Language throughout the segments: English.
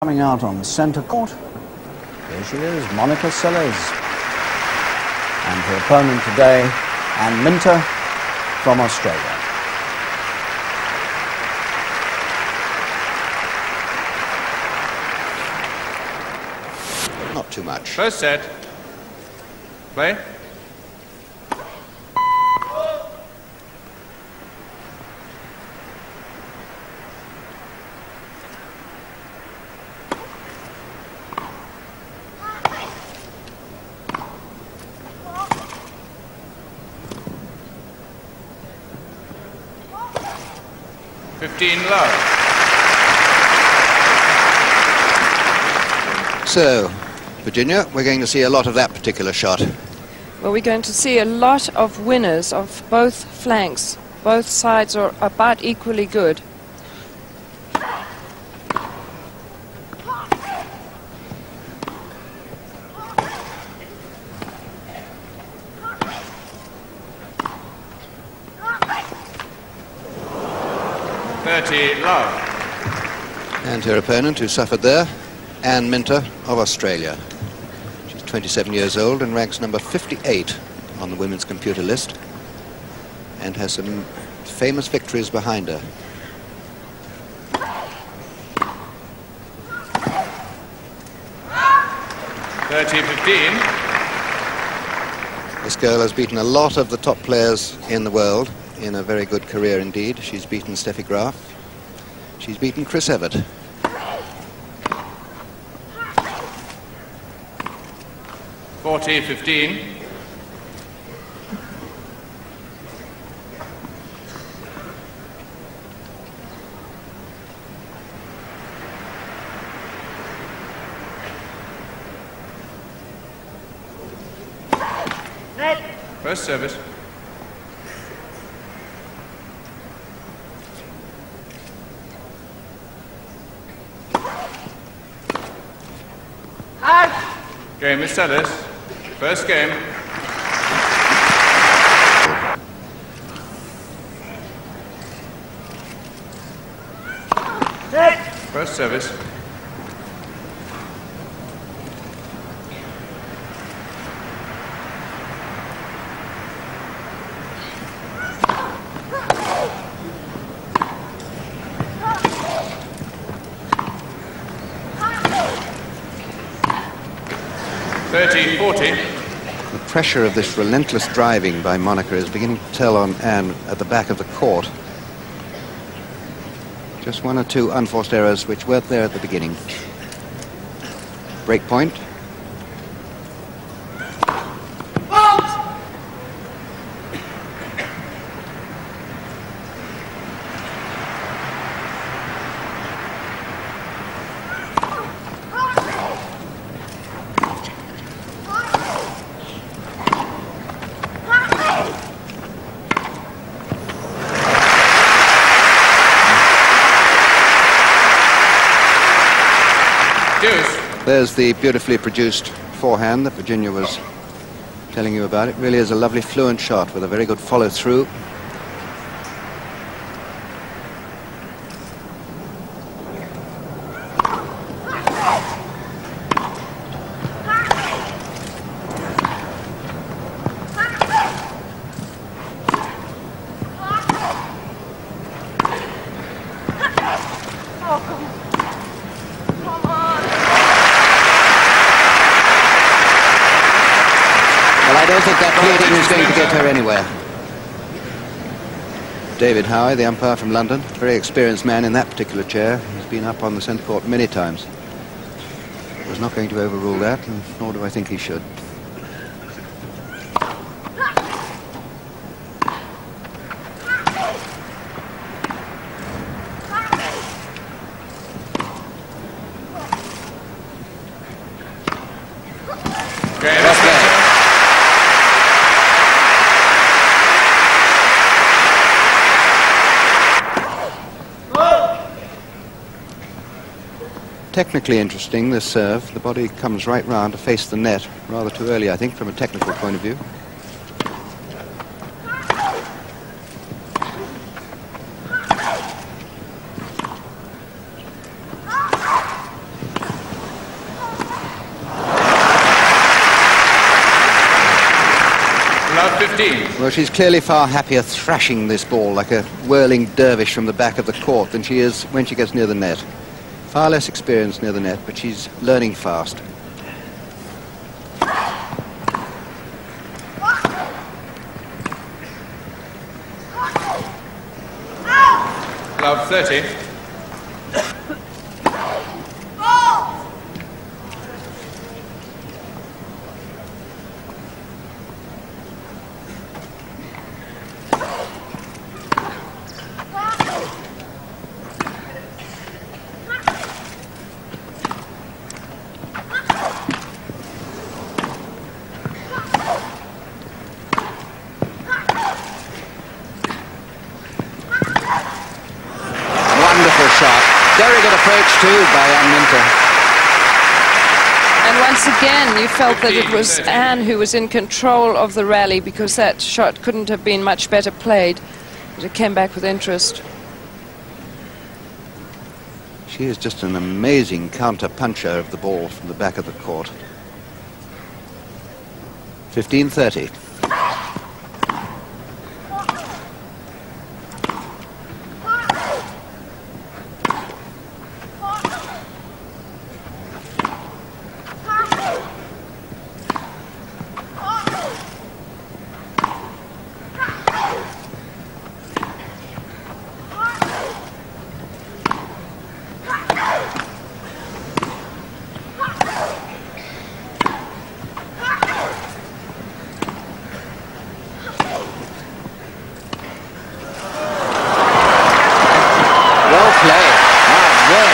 Coming out on the centre court, here she is, Monica Seles. And her opponent today, Anne Minter from Australia. Not too much. First set. Play. Love. So, Virginia, we're going to see a lot of that particular shot. Well, we're going to see a lot of winners of both flanks. Both sides are about equally good. Love. And her opponent, who suffered there, Anne Minter of Australia. She's 27 years old and ranks number 58 on the women's computer list and has some famous victories behind her. This girl has beaten a lot of the top players in the world in a very good career indeed. She's beaten Steffi Graf. She's beaten Chris Evert. First service. Game is Seles. First game. First service. The pressure of this relentless driving by Monica is beginning to tell on Anne at the back of the court. Just one or two unforced errors which weren't there at the beginning. Break point. There's the beautifully produced forehand that Virginia was telling you about. It really is a lovely fluent shot with a very good follow-through. I don't think that pleading is going to get her anywhere. David Howe, the umpire from London, very experienced man in that particular chair. He's been up on the centre court many times. Was not going to overrule that, and nor do I think he should. Technically interesting, this serve. The body comes right round to face the net rather too early, I think, from a technical point of view. Love 15. Well, she's clearly far happier thrashing this ball like a whirling dervish from the back of the court than she is when she gets near the net. Far less experience near the net, but she's learning fast. Love 30. Very good approach too by Anne Minter. And once again, you felt that it was Anne who was in control of the rally, because that shot couldn't have been much better played. But it came back with interest. She is just an amazing counter-puncher of the ball from the back of the court. 15-30.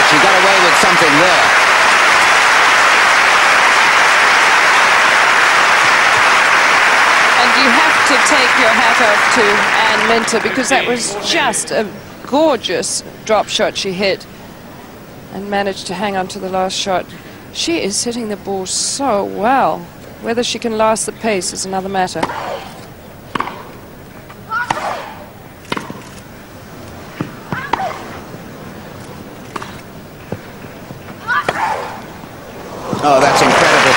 She got away with something there. And you have to take your hat off to Anne Minter, because that was just a gorgeous drop shot she hit and managed to hang on to the last shot. She is hitting the ball so well. Whether she can last the pace is another matter. Oh, that's incredible.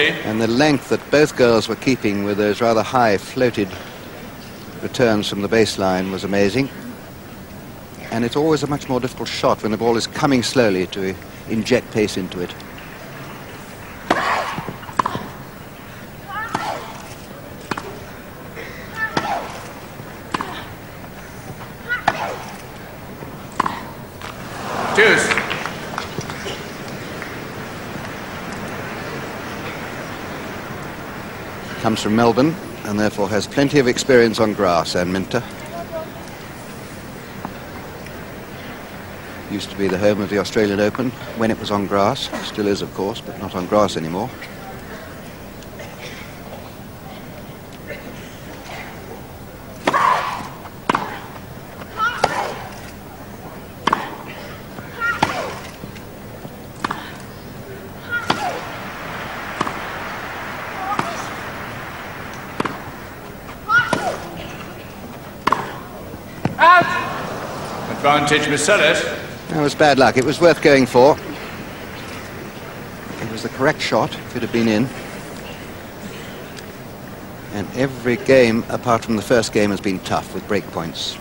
30-40. And the length that both girls were keeping with those rather high floated returns from the baseline was amazing. And it's always a much more difficult shot when the ball is coming slowly to inject pace into it. Deuce. Comes from Melbourne and therefore has plenty of experience on grass, Anne Minter. Used to be the home of the Australian Open when it was on grass. Still is, of course, but not on grass anymore. Advantage with Seles. That was bad luck. It was worth going for. It was the correct shot if it had been in. And every game, apart from the first game, has been tough with break points.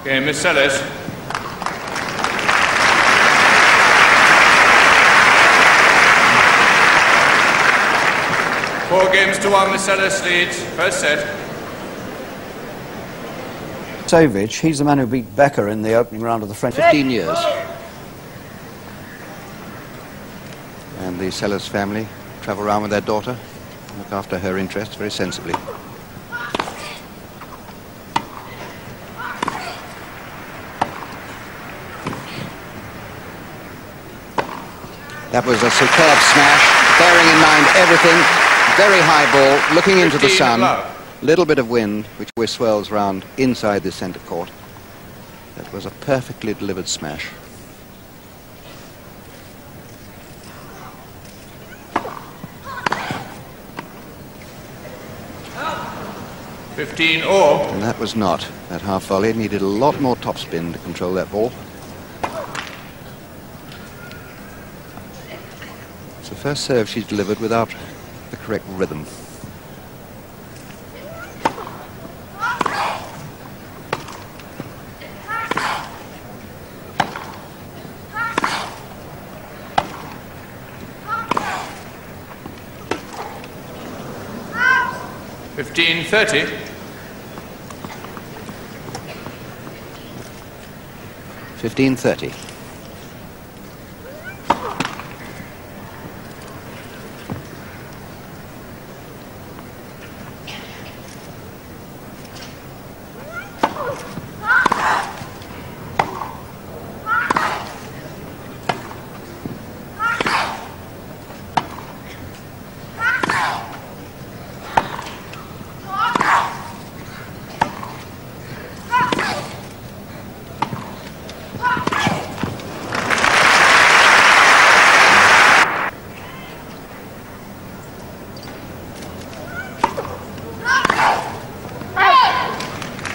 Game is Seles. Four games to one, Seles leads. First set. Savage, he's the man who beat Becker in the opening round of the French. 15 years. And the Seles family travel around with their daughter, look after her interests very sensibly. That was a superb smash, bearing in mind everything. Very high ball, looking into the sun. Little bit of wind, which always swirls round inside the centre court. That was a perfectly delivered smash. 15 all. And that was not. That half volley needed a lot more topspin to control that ball. It's the first serve she's delivered without the correct rhythm. $15-30. 15-30.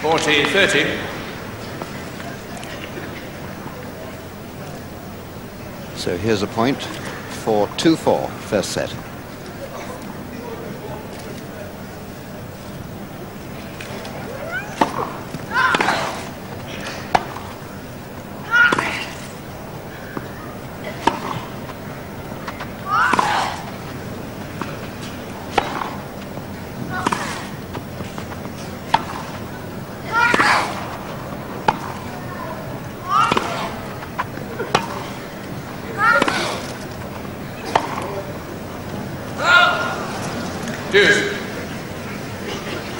$40-30. So here's a point for 2-4, first set.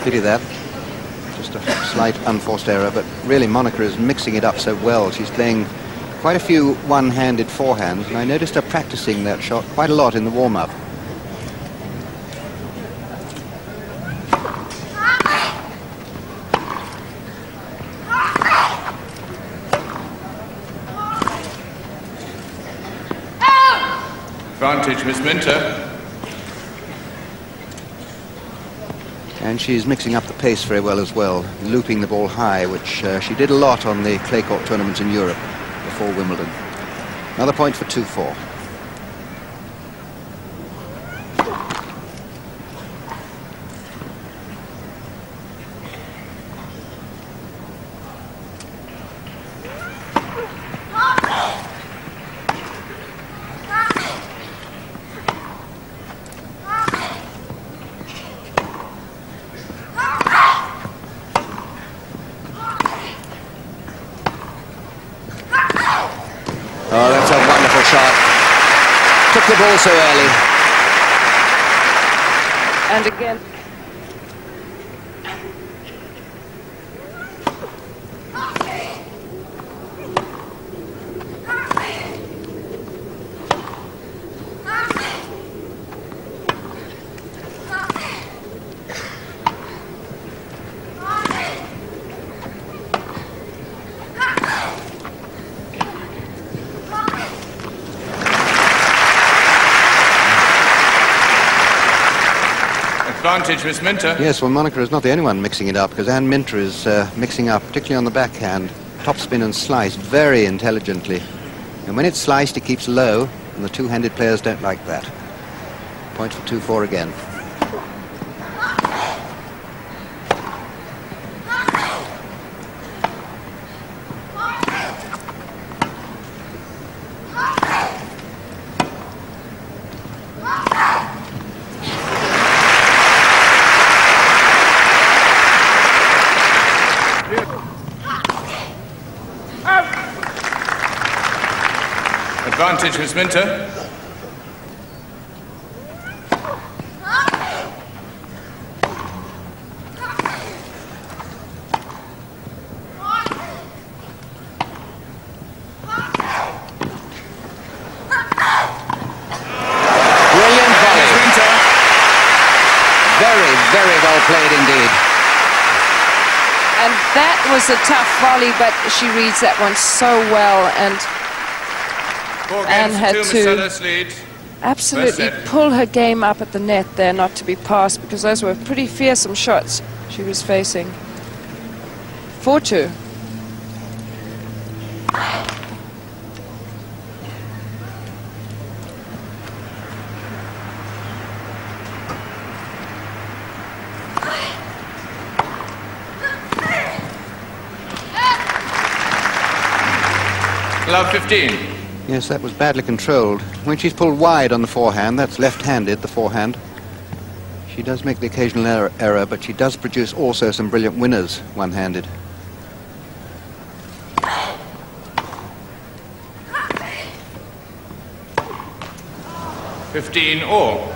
Pity that. Just a slight unforced error, but really Monica is mixing it up so well. She's playing quite a few one-handed forehands, and I noticed her practicing that shot quite a lot in the warm-up. Advantage, Miss Minter. And she's mixing up the pace very well as well, looping the ball high, which she did a lot on the clay court tournaments in Europe before Wimbledon. Another point for 2-4. Oh, that's a wonderful shot. Took the ball so early. And again. Advantage, Miss Minter. Yes, well, Monica is not the only one mixing it up, because Anne Minter is mixing up, particularly on the backhand, topspin and slice very intelligently. And when it's sliced, it keeps low, and the two-handed players don't like that. Point for 2-4 again. Advantage, Miss Minter. Brilliant volley. Very, very well played indeed. And that was a tough volley, but she reads that one so well, and Anne had to absolutely pull her game up at the net there not to be passed, because those were pretty fearsome shots. she was facing. 4-2. Love 15. Yes, that was badly controlled. When she's pulled wide on the forehand, that's left-handed, the forehand, she does make the occasional error, but she does produce also some brilliant winners one-handed. all.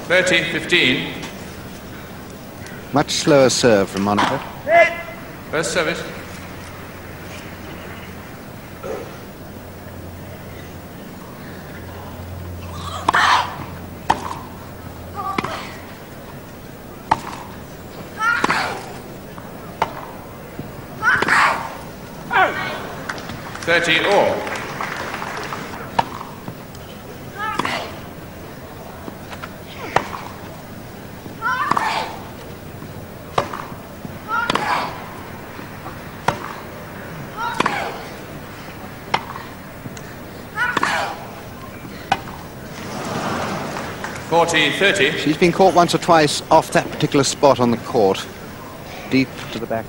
$30-15. Much slower serve from Monica. First service. all. $40-30. She's been caught once or twice off that particular spot on the court. Deep to the back.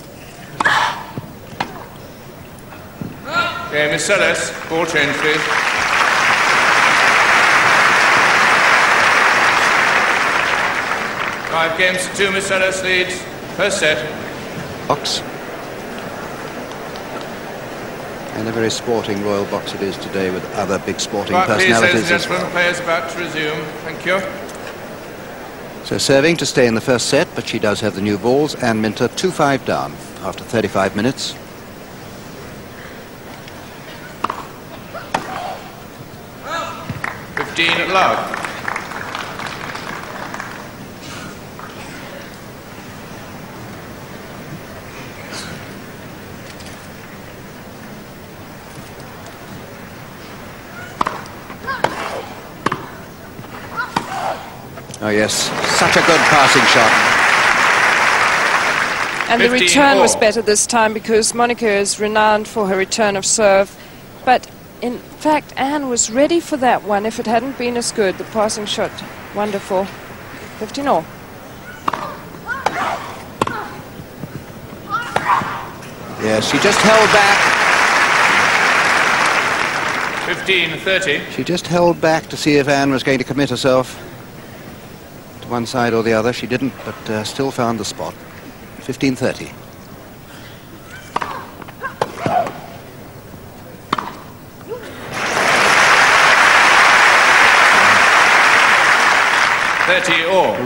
Okay, Miss Seles, ball change, please. Five games to 2, Miss Seles leads. First set. Box. And a very sporting royal box it is today with other big sporting Please, personalities ladies and as gentlemen, well. players about to resume. Thank you. So serving to stay in the first set, but she does have the new balls. Anne Minter 2-5 down after 35 minutes. Love. Oh yes, such a good passing shot. And the return was better this time because Monica is renowned for her return of serve. But in fact, Anne was ready for that one if it hadn't been as good. The passing shot, wonderful. 15-all. Yes, she just held back. 15-30. She just held back to see if Anne was going to commit herself to one side or the other. She didn't, but still found the spot. 15-30.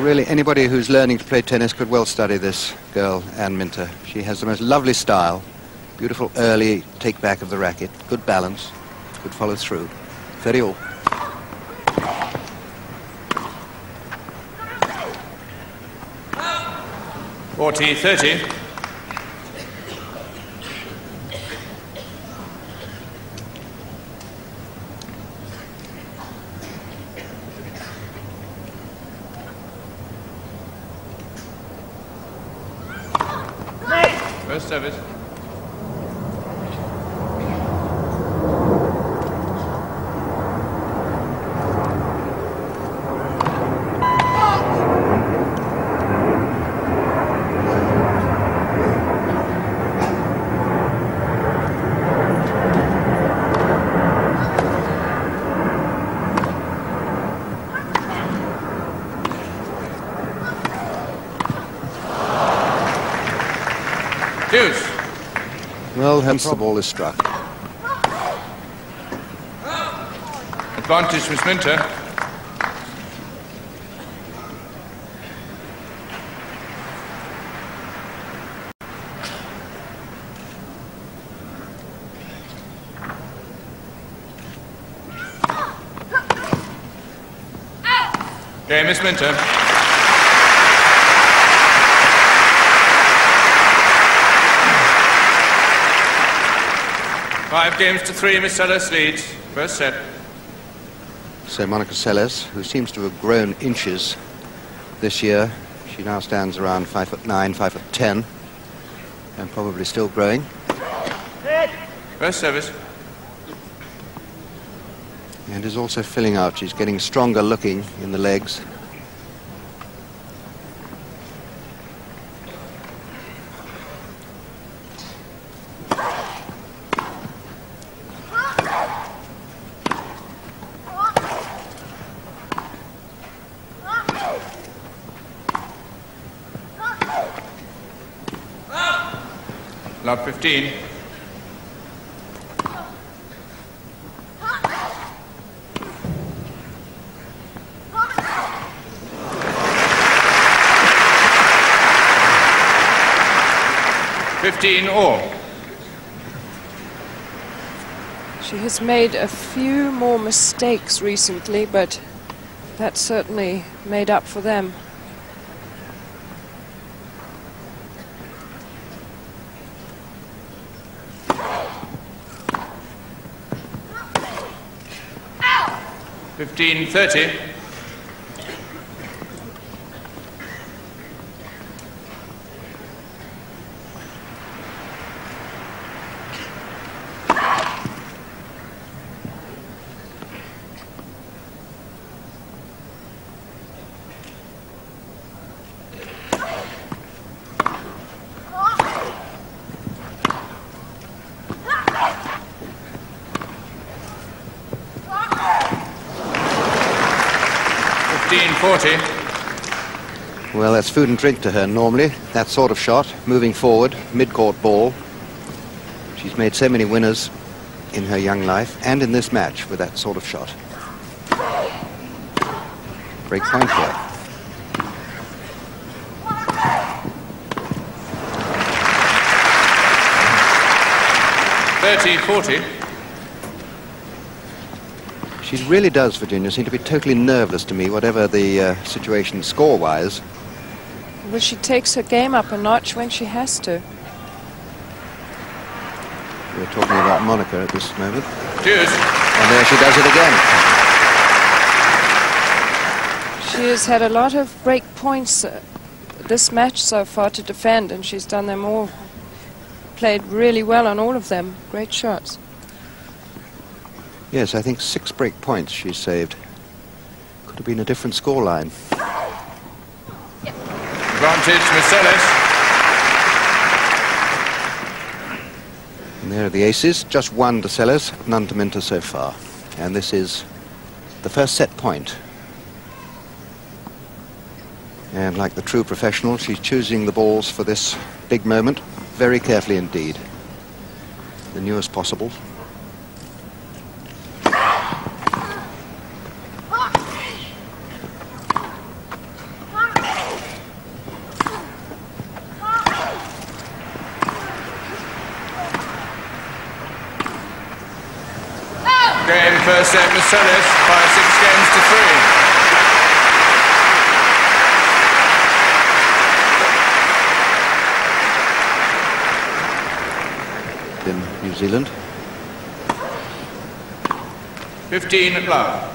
Really, anybody who's learning to play tennis could well study this girl, Anne Minter. She has the most lovely style, beautiful early take-back of the racket, good balance, good follow-through. 30-all. $40-30. First service. Deuce. Well, hence the ball is struck. Advantage, Miss Minter. Okay, Miss Minter. 5 games to 3, Miss Seles leads. First set. So Monica Seles, who seems to have grown inches this year, she now stands around 5'9", 5'10", and probably still growing. First service. And is also filling out. She's getting stronger looking in the legs. Love 15. All. She has made a few more mistakes recently, but that certainly made up for them. Ow! 15-30. Well, that's food and drink to her normally, that sort of shot, moving forward, mid-court ball. She's made so many winners in her young life and in this match with that sort of shot. Break point here. .30-40. She really does, Virginia, seem to be totally nerveless to me, whatever the situation score-wise. Well, she takes her game up a notch when she has to. We're talking about Monica at this moment. Cheers. And there she does it again. She has had a lot of break points this match so far to defend, and she's done them all. Played really well on all of them. Great shots. Yes, I think 6 break points she's saved. Could have been a different scoreline. Advantage to Seles. And there are the aces. Just 1 to Seles, none to Minter so far. And this is the first set point. And like the true professional, she's choosing the balls for this big moment very carefully indeed. The newest possible. Game first set with Seles by 6 games to 3. In New Zealand. 15 love.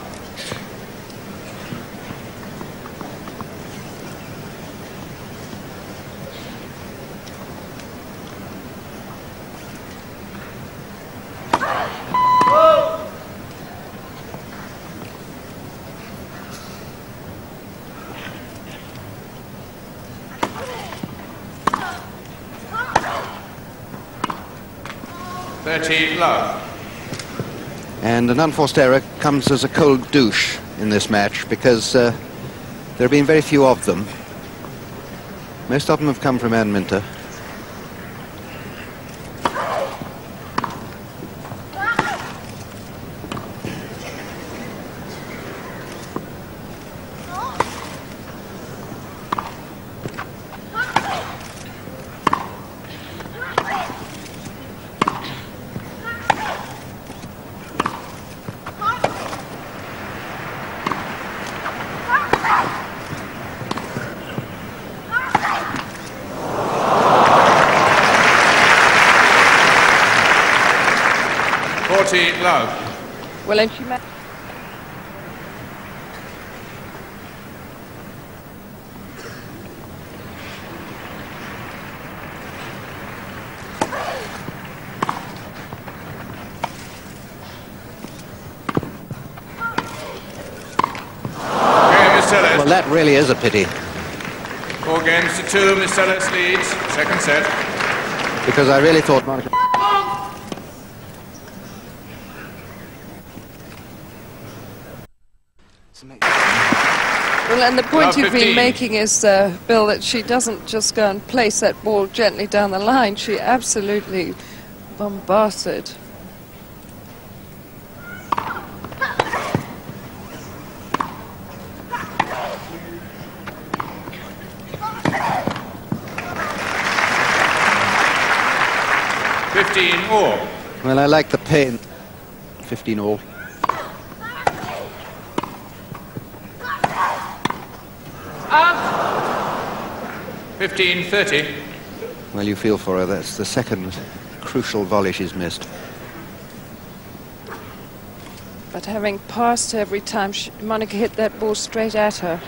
Love. And an unforced error comes as a cold douche in this match because there have been very few of them. Most of them have come from Anne Minter. 40 love. Well, and she Well, that really is a pity. 4 games to 2, Miss Seles leads. Second set. Because I really thought Monica... Well, and the point you've been 15. making is, Bill, that she doesn't just go and place that ball gently down the line. She absolutely bombards it. All. Well, I like the pain. 15 all. Up. 15-30. Well, you feel for her. That's the second crucial volley she's missed. But having passed her every time, Monica hit that ball straight at her.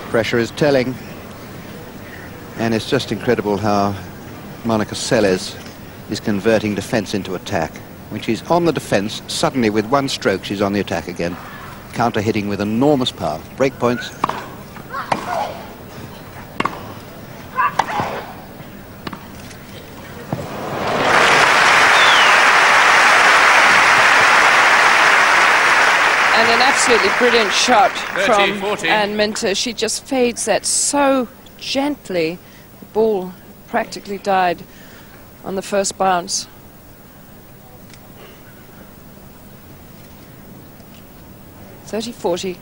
Pressure is telling, and it's just incredible how Monica Seles is converting defence into attack. When she's on the defence, suddenly with one stroke she's on the attack again, counter hitting with enormous power. Break points. And an absolutely brilliant shot 30, from 40. Anne Minter. She just fades that so gently. The ball practically died on the first bounce. (30-40).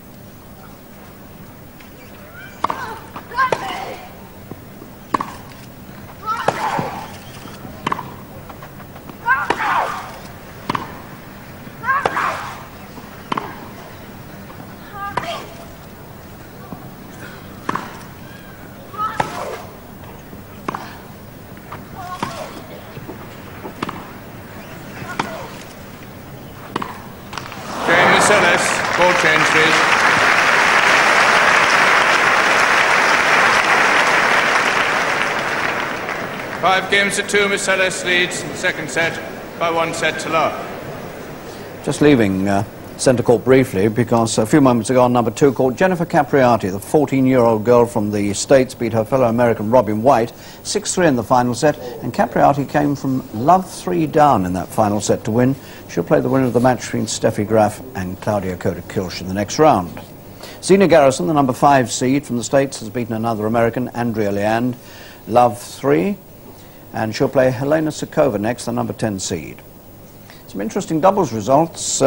Seles, ball change please. Five games to 2, Miss Seles leads second set by 1 set to love. Just leaving centre court briefly because a few moments ago on number 2 court, Jennifer Capriati, the 14-year-old girl from the States, beat her fellow American Robin White 6-3 in the final set, and Capriati came from love 3 down in that final set to win. She'll play the winner of the match between Steffi Graf and Claudia Kota-Kilsch in the next round. Zina Garrison, the number 5 seed from the States, has beaten another American, Andrea Leand, love 3, and she'll play Helena Sukova next, the number 10 seed. Some interesting doubles results.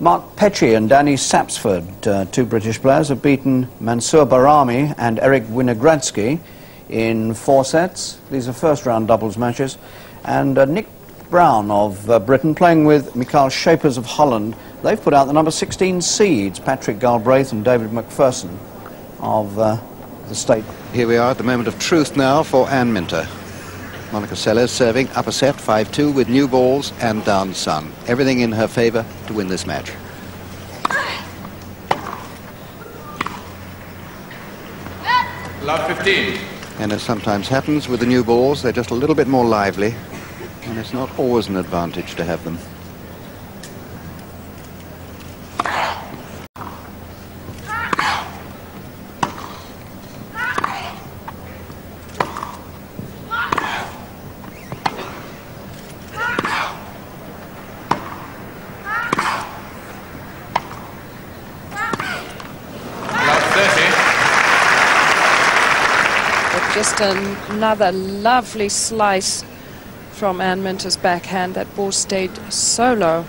Mark Pecci and Danny Sapsford, 2 British players, have beaten Mansour Barami and Eric Winogradsky in 4 sets. These are first-round doubles matches. And Nick Brown of Britain, playing with Mikael Schapers of Holland, they've put out the number 16 seeds, Patrick Galbraith and David McPherson of the state. Here we are at the moment of truth now for Anne Minter. Monica Seles serving upper set 5-2 with new balls and down sun. Everything in her favour to win this match. Love 15. And as sometimes happens with the new balls, they're just a little bit more lively, and it's not always an advantage to have them. Just another lovely slice from Anne Minter's backhand. That ball stayed so low.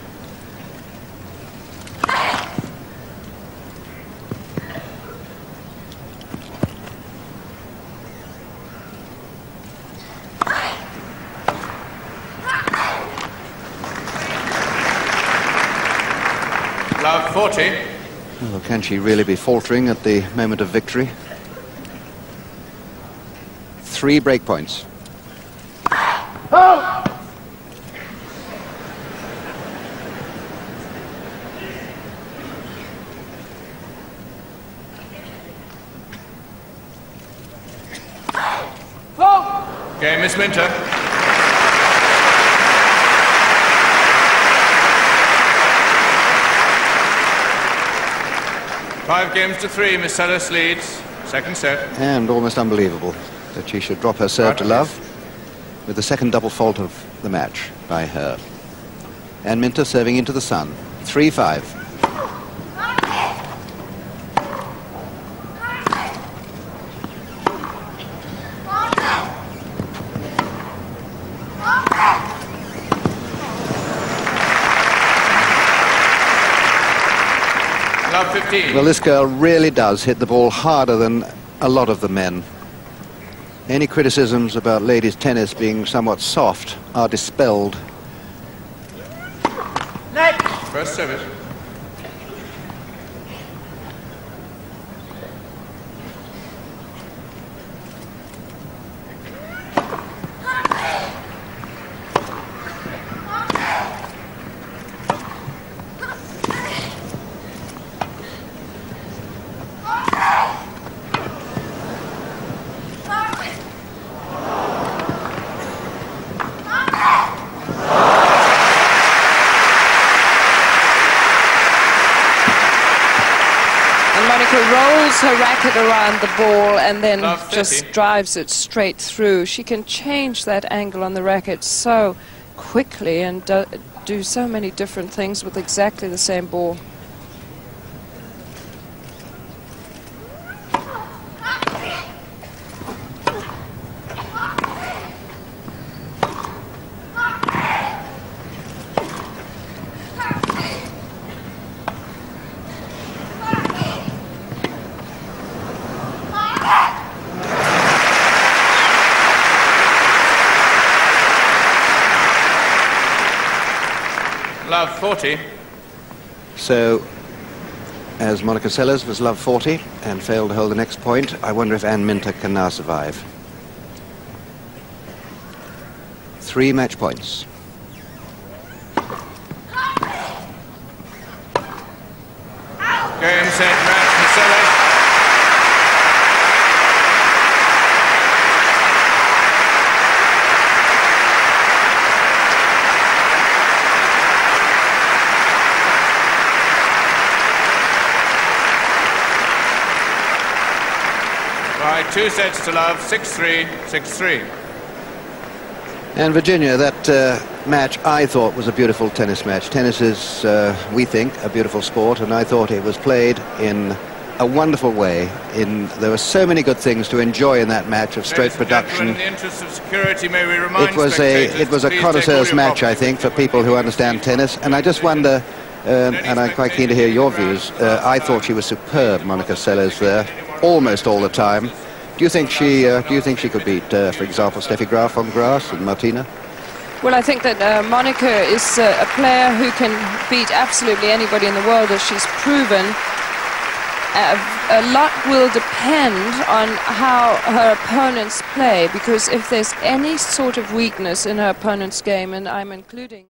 Love 40. Well, can she really be faltering at the moment of victory? 3 break points. Oh! Game, Miss Minter. Five games to 3, Miss Seles leads. Second set. And almost unbelievable that she should drop her serve to love with the second double fault of the match by her. Anne Minter serving into the sun. 3-5. Love 15. Well, this girl really does hit the ball harder than a lot of the men. Any criticisms about ladies' tennis being somewhat soft are dispelled. First service. Rolls her racket around the ball and then Love 50. just drives it straight through. She can change that angle on the racket so quickly and do so many different things with exactly the same ball. Love 40. So, as Monica Seles was love 40 and failed to hold the next point, I wonder if Anne Minter can now survive. 3 match points. Game, set, match, Miss Seles. By 2 sets to love, 6-3, 6-3. And Virginia, that match I thought was a beautiful tennis match. Tennis is, we think, a beautiful sport, and I thought it was played in a wonderful way. There were so many good things to enjoy in that match of straight production. In the interest of security, may we remind It was a connoisseur's match, I think, for people who understand tennis, and I just wonder, and I'm quite keen to hear your views, I thought she was superb, Monica Seles, there, almost all the time. Do you think she could beat, for example, Steffi Graf on grass and Martina? Well, I think that Monica is a player who can beat absolutely anybody in the world, as she's proven. A lot will depend on how her opponents play, because if there's any sort of weakness in her opponent's game, and I'm including